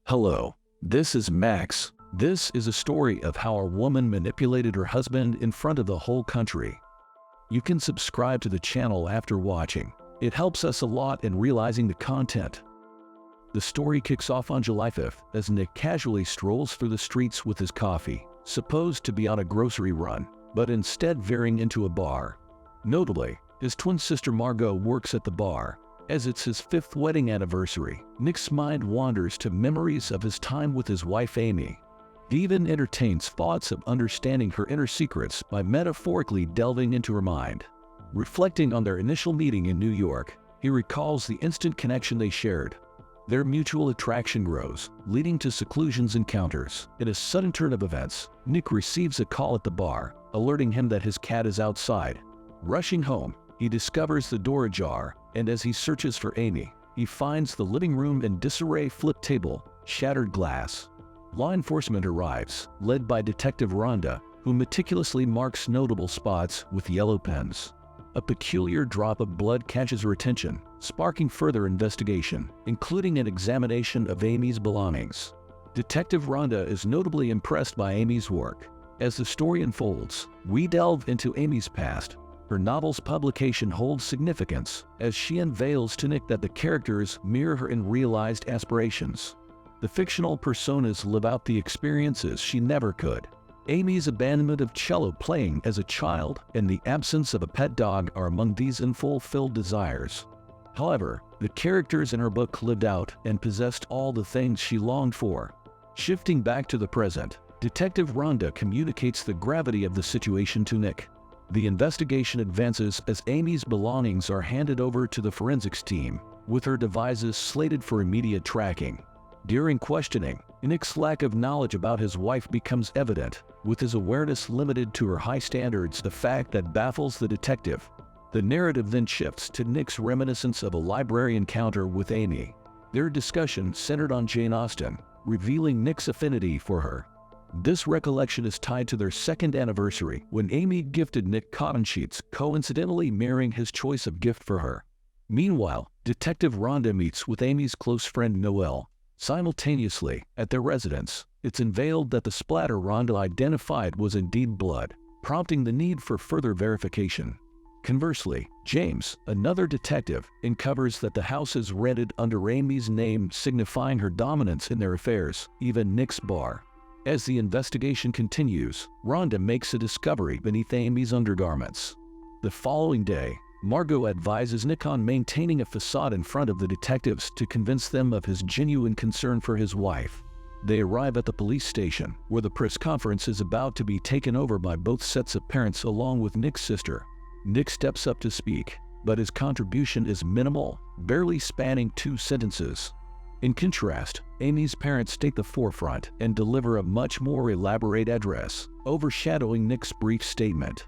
Hello, this is Max. This is a story of how a woman manipulated her husband in front of the whole country. You can subscribe to the channel after watching. It helps us a lot in realizing the content. The story kicks off on July 5th as Nick casually strolls through the streets with his coffee, supposed to be on a grocery run, but instead veering into a bar. Notably, his twin sister Margot works at the bar. As it's his 5th wedding anniversary, Nick's mind wanders to memories of his time with his wife Amy. He even entertains thoughts of understanding her inner secrets by metaphorically delving into her mind. Reflecting on their initial meeting in New York, he recalls the instant connection they shared. Their mutual attraction grows, leading to seclusion's encounters. In a sudden turn of events, Nick receives a call at the bar, alerting him that his cat is outside. Rushing home, he discovers the door ajar, and as he searches for Amy, he finds the living room in disarray: flipped table, shattered glass. Law enforcement arrives, led by Detective Rhonda, who meticulously marks notable spots with yellow pens. A peculiar drop of blood catches her attention, sparking further investigation, including an examination of Amy's belongings. Detective Rhonda is notably impressed by Amy's work. As the story unfolds, we delve into Amy's past. Her novel's publication holds significance, as she unveils to Nick that the characters mirror her unrealized aspirations. The fictional personas live out the experiences she never could. Amy's abandonment of cello playing as a child and the absence of a pet dog are among these unfulfilled desires. However, the characters in her book lived out and possessed all the things she longed for. Shifting back to the present, Detective Rhonda communicates the gravity of the situation to Nick. The investigation advances as Amy's belongings are handed over to the forensics team, with her devices slated for immediate tracking. During questioning, Nick's lack of knowledge about his wife becomes evident, with his awareness limited to her high standards, a fact that baffles the detective. The narrative then shifts to Nick's reminiscence of a library encounter with Amy. Their discussion centered on Jane Austen, revealing Nick's affinity for her. This recollection is tied to their 2nd anniversary, when Amy gifted Nick cotton sheets, coincidentally mirroring his choice of gift for her. Meanwhile, Detective Rhonda meets with Amy's close friend Noelle. Simultaneously, at their residence, it's unveiled that the splatter Rhonda identified was indeed blood, prompting the need for further verification. Conversely, James, another detective, uncovers that the house is rented under Amy's name, signifying her dominance in their affairs, even Nick's bar. As the investigation continues, Rhonda makes a discovery beneath Amy's undergarments. The following day, Margot advises Nick on maintaining a facade in front of the detectives to convince them of his genuine concern for his wife. They arrive at the police station, where the press conference is about to be taken over by both sets of parents along with Nick's sister. Nick steps up to speak, but his contribution is minimal, barely spanning 2 sentences. In contrast, Amy's parents take the forefront and deliver a much more elaborate address, overshadowing Nick's brief statement.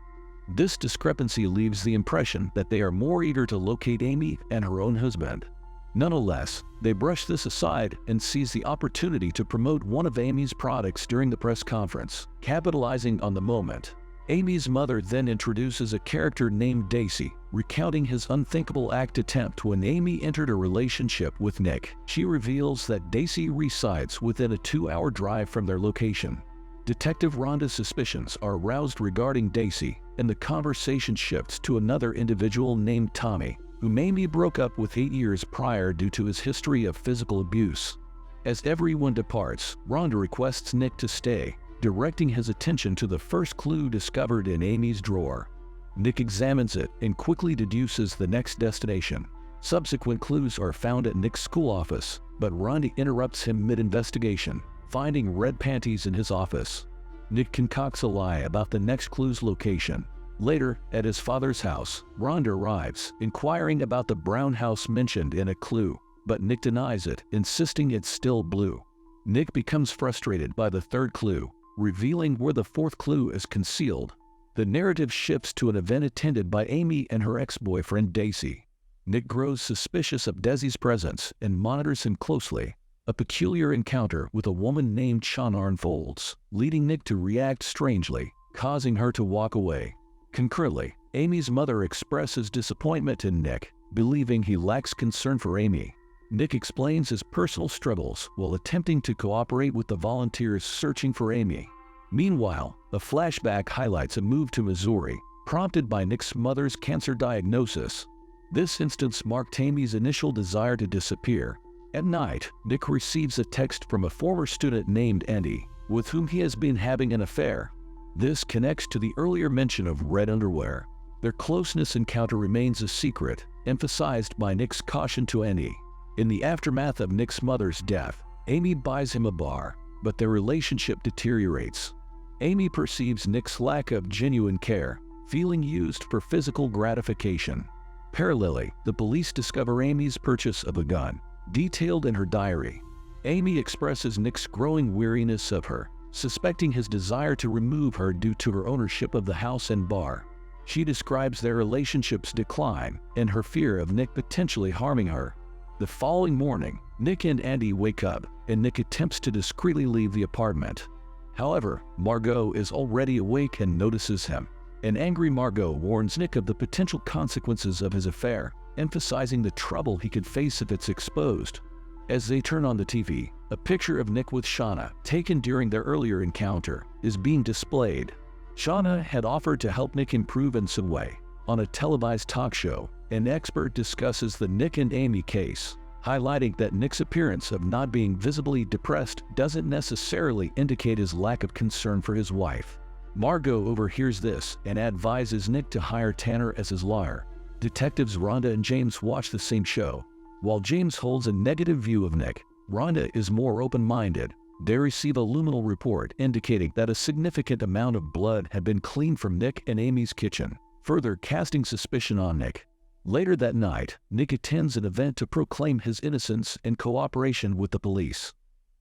This discrepancy leaves the impression that they are more eager to locate Amy and her own husband. Nonetheless, they brush this aside and seize the opportunity to promote one of Amy's products during the press conference, capitalizing on the moment. Amy's mother then introduces a character named Daisy, recounting his unthinkable attempt when Amy entered a relationship with Nick. She reveals that Daisy resides within a 2-hour drive from their location. Detective Rhonda's suspicions are aroused regarding Daisy, and the conversation shifts to another individual named Tommy, whom Amy broke up with 8 years prior due to his history of physical abuse. As everyone departs, Rhonda requests Nick to stay, directing his attention to the first clue discovered in Amy's drawer. Nick examines it and quickly deduces the next destination. Subsequent clues are found at Nick's school office, but Rhonda interrupts him mid-investigation, finding red panties in his office. Nick concocts a lie about the next clue's location. Later, at his father's house, Rhonda arrives, inquiring about the brown house mentioned in a clue, but Nick denies it, insisting it's still blue. Nick becomes frustrated by the 3rd clue, revealing where the 4th clue is concealed. The narrative shifts to an event attended by Amy and her ex-boyfriend Daisy. Nick grows suspicious of Daisy's presence and monitors him closely. A peculiar encounter with a woman named Shauna unfolds, leading Nick to react strangely, causing her to walk away. Concurrently, Amy's mother expresses disappointment in Nick, believing he lacks concern for Amy. Nick explains his personal struggles while attempting to cooperate with the volunteers searching for Amy. Meanwhile, a flashback highlights a move to Missouri, prompted by Nick's mother's cancer diagnosis. This instance marked Amy's initial desire to disappear. At night, Nick receives a text from a former student named Andy, with whom he has been having an affair. This connects to the earlier mention of red underwear. Their closeness encounter remains a secret, emphasized by Nick's caution to Andy. In the aftermath of Nick's mother's death, Amy buys him a bar, but their relationship deteriorates. Amy perceives Nick's lack of genuine care, feeling used for physical gratification. Parallelly, the police discover Amy's purchase of a gun, detailed in her diary. Amy expresses Nick's growing weariness of her, suspecting his desire to remove her due to her ownership of the house and bar. She describes their relationship's decline and her fear of Nick potentially harming her. The following morning, Nick and Andy wake up, and Nick attempts to discreetly leave the apartment. However, Margot is already awake and notices him. An angry Margot warns Nick of the potential consequences of his affair, emphasizing the trouble he could face if it's exposed. As they turn on the TV, a picture of Nick with Shauna, taken during their earlier encounter, is being displayed. Shauna had offered to help Nick improve in some way. On a televised talk show, an expert discusses the Nick and Amy case, highlighting that Nick's appearance of not being visibly depressed doesn't necessarily indicate his lack of concern for his wife. Margot overhears this and advises Nick to hire Tanner as his lawyer. Detectives Rhonda and James watch the same show. While James holds a negative view of Nick, Rhonda is more open-minded. They receive a luminal report indicating that a significant amount of blood had been cleaned from Nick and Amy's kitchen, further casting suspicion on Nick. Later that night, Nick attends an event to proclaim his innocence in cooperation with the police.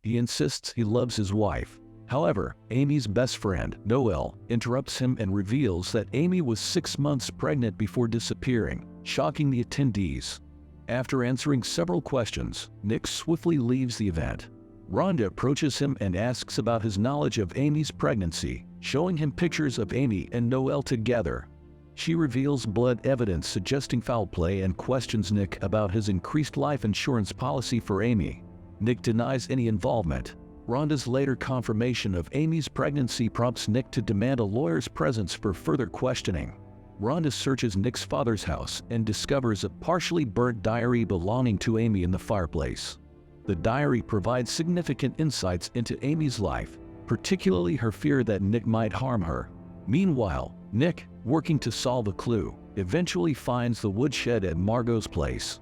He insists he loves his wife. However, Amy's best friend, Noelle, interrupts him and reveals that Amy was 6 months pregnant before disappearing, shocking the attendees. After answering several questions, Nick swiftly leaves the event. Rhonda approaches him and asks about his knowledge of Amy's pregnancy, showing him pictures of Amy and Noelle together. She reveals blood evidence suggesting foul play and questions Nick about his increased life insurance policy for Amy. Nick denies any involvement. Rhonda's later confirmation of Amy's pregnancy prompts Nick to demand a lawyer's presence for further questioning. Rhonda searches Nick's father's house and discovers a partially burnt diary belonging to Amy in the fireplace. The diary provides significant insights into Amy's life, particularly her fear that Nick might harm her. Meanwhile, Nick, working to solve a clue, eventually finds the woodshed at Margot's place.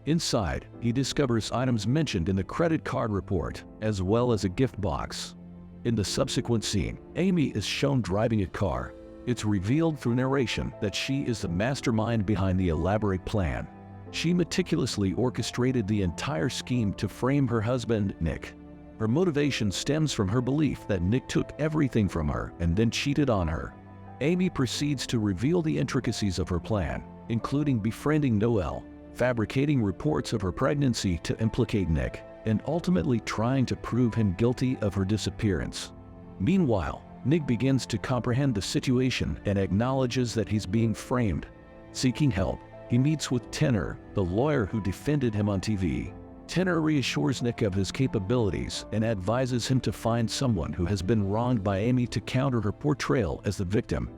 Inside, he discovers items mentioned in the credit card report, as well as a gift box. In the subsequent scene, Amy is shown driving a car. It's revealed through narration that she is the mastermind behind the elaborate plan. She meticulously orchestrated the entire scheme to frame her husband, Nick. Her motivation stems from her belief that Nick took everything from her and then cheated on her. Amy proceeds to reveal the intricacies of her plan, including befriending Noelle, fabricating reports of her pregnancy to implicate Nick, and ultimately trying to prove him guilty of her disappearance. Meanwhile, Nick begins to comprehend the situation and acknowledges that he's being framed. Seeking help, he meets with Tanner, the lawyer who defended him on TV. Tanner reassures Nick of his capabilities and advises him to find someone who has been wronged by Amy to counter her portrayal as the victim.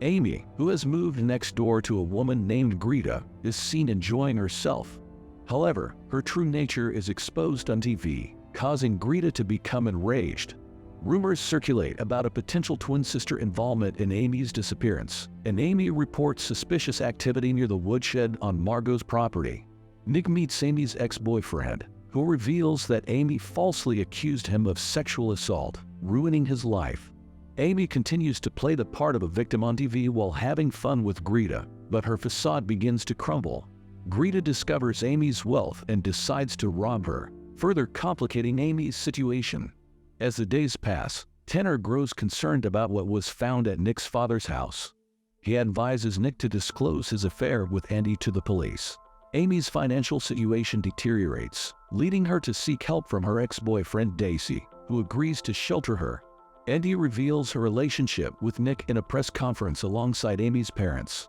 Amy, who has moved next door to a woman named Greta, is seen enjoying herself. However, her true nature is exposed on TV, causing Greta to become enraged. Rumors circulate about a potential twin sister involvement in Amy's disappearance, and Amy reports suspicious activity near the woodshed on Margot's property. Nick meets Amy's ex-boyfriend, who reveals that Amy falsely accused him of sexual assault, ruining his life. Amy continues to play the part of a victim on TV while having fun with Greta, but her facade begins to crumble. Greta discovers Amy's wealth and decides to rob her, further complicating Amy's situation. As the days pass, Tanner grows concerned about what was found at Nick's father's house. He advises Nick to disclose his affair with Andy to the police. Amy's financial situation deteriorates, leading her to seek help from her ex-boyfriend Daisy, who agrees to shelter her. Andy reveals her relationship with Nick in a press conference alongside Amy's parents.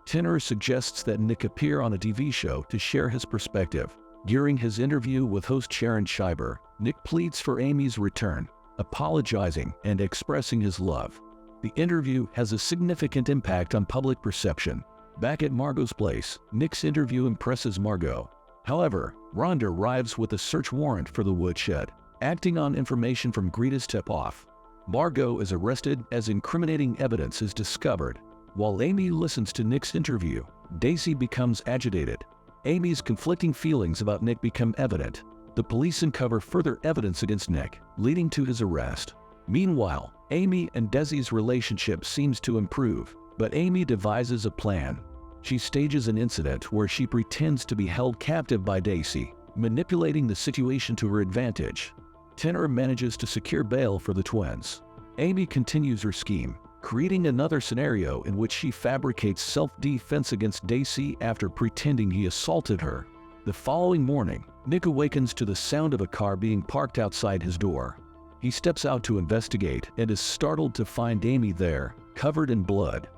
Tanner suggests that Nick appear on a TV show to share his perspective. During his interview with host Sharon Scheiber, Nick pleads for Amy's return, apologizing and expressing his love. The interview has a significant impact on public perception. Back at Margot's place, Nick's interview impresses Margot. However, Rhonda arrives with a search warrant for the woodshed. Acting on information from Greta's tip-off, Margot is arrested as incriminating evidence is discovered. While Amy listens to Nick's interview, Daisy becomes agitated. Amy's conflicting feelings about Nick become evident. The police uncover further evidence against Nick, leading to his arrest. Meanwhile, Amy and Desi's relationship seems to improve, but Amy devises a plan. She stages an incident where she pretends to be held captive by Daisy, manipulating the situation to her advantage. Tanner manages to secure bail for the twins. Amy continues her scheme, creating another scenario in which she fabricates self-defense against Daisy after pretending he assaulted her. The following morning, Nick awakens to the sound of a car being parked outside his door. He steps out to investigate and is startled to find Amy there, covered in blood.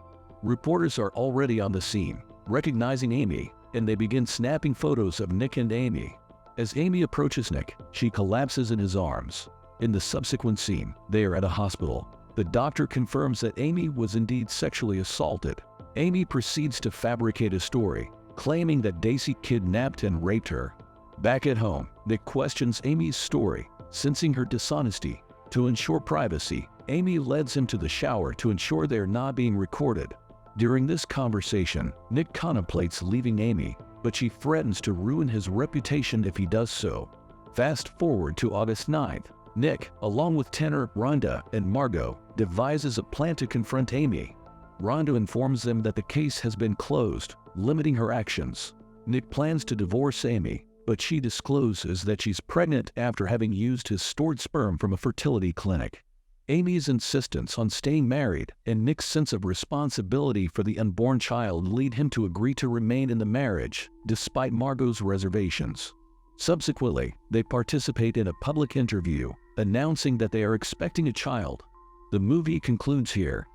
Reporters are already on the scene, recognizing Amy, and they begin snapping photos of Nick and Amy. As Amy approaches Nick, she collapses in his arms. In the subsequent scene, they are at a hospital. The doctor confirms that Amy was indeed sexually assaulted. Amy proceeds to fabricate a story, claiming that Daisy kidnapped and raped her. Back at home, Nick questions Amy's story, sensing her dishonesty. To ensure privacy, Amy leads him to the shower to ensure they are not being recorded. During this conversation, Nick contemplates leaving Amy, but she threatens to ruin his reputation if he does so. Fast forward to August 9th. Nick, along with Tanner, Rhonda, and Margot, devises a plan to confront Amy. Rhonda informs them that the case has been closed, limiting her actions. Nick plans to divorce Amy, but she discloses that she's pregnant after having used his stored sperm from a fertility clinic. Amy's insistence on staying married and Nick's sense of responsibility for the unborn child lead him to agree to remain in the marriage, despite Margot's reservations. Subsequently, they participate in a public interview, announcing that they are expecting a child. The movie concludes here.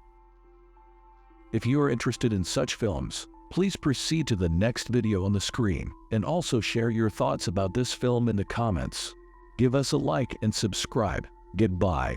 If you are interested in such films, please proceed to the next video on the screen and also share your thoughts about this film in the comments. Give us a like and subscribe. Goodbye.